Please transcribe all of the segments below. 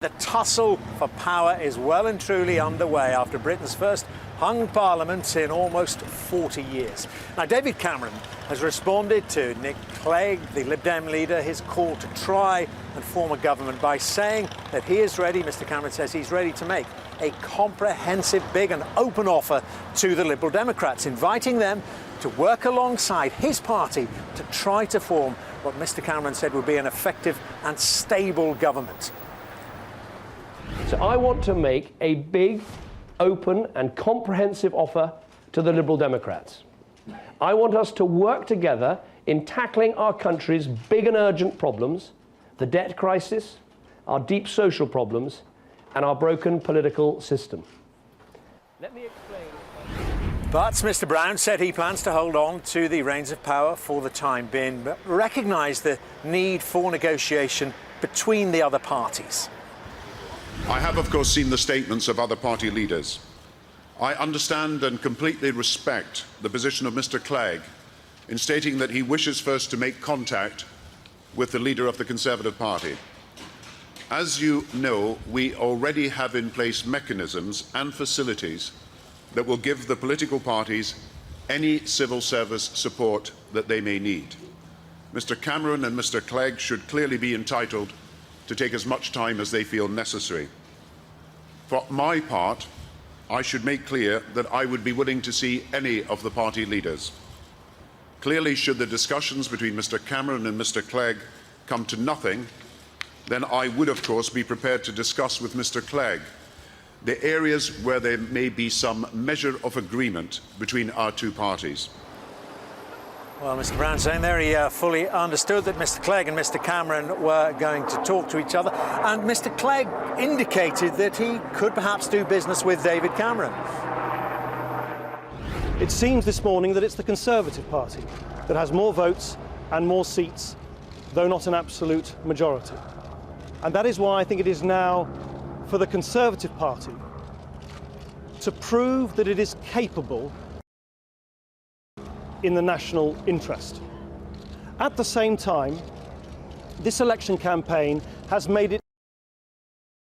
The tussle for power is well and truly underway after Britain's first hung parliament in almost 40 years. Now, David Cameron has responded to Nick Clegg, the Lib Dem leader, his call to try and form a government by saying that he is ready. Mr. Cameron says he's ready to make a comprehensive, big and open offer to the Liberal Democrats, inviting them to work alongside his party to try to form what Mr. Cameron said would be an effective and stable government. So I want to make a big, open and comprehensive offer to the Liberal Democrats. I want us to work together in tackling our country's big and urgent problems, the debt crisis, our deep social problems, and our broken political system. Let me explain. But Mr. Brown said he plans to hold on to the reins of power for the time being, but recognise the need for negotiation between the other parties. I have, of course, seen the statements of other party leaders. I understand and completely respect the position of Mr. Clegg in stating that he wishes first to make contact with the leader of the Conservative Party. As you know, we already have in place mechanisms and facilities that will give the political parties any civil service support that they may need. Mr. Cameron and Mr. Clegg should clearly be entitled to take as much time as they feel necessary. For my part, I should make clear that I would be willing to see any of the party leaders. Clearly, should the discussions between Mr. Cameron and Mr. Clegg come to nothing, then I would, of course, be prepared to discuss with Mr. Clegg the areas where there may be some measure of agreement between our two parties. Well, Mr. Brown saying there he fully understood that Mr. Clegg and Mr. Cameron were going to talk to each other, and Mr. Clegg indicated that he could perhaps do business with David Cameron. It seems this morning that it's the Conservative Party that has more votes and more seats, though not an absolute majority. And that is why I think it is now for the Conservative Party to prove that it is capable in the national interest. At the same time, this election campaign has made it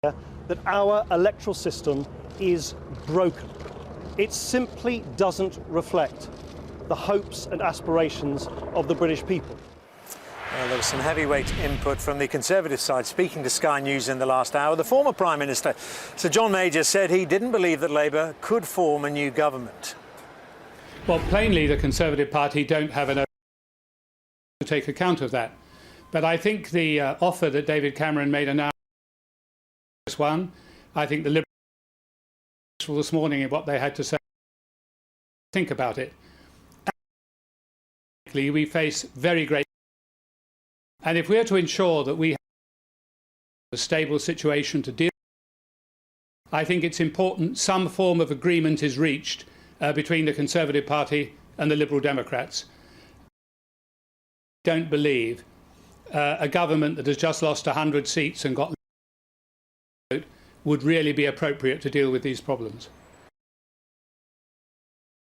clear that our electoral system is broken. It simply doesn't reflect the hopes and aspirations of the British people. Well, there was some heavyweight input from the Conservative side. Speaking to Sky News in the last hour, the former Prime Minister, Sir John Major, said he didn't believe that Labour could form a new government. Well, plainly, the Conservative Party don't have an to take account of that. But I think the offer that David Cameron made announced this one. I think the Liberals this morning in what they had to say. Think about it. We face very great. And if we are to ensure that we have a stable situation to deal with, I think it's important some form of agreement is reached between the Conservative Party and the Liberal Democrats. I don't believe a government that has just lost 100 seats and got would really be appropriate to deal with these problems.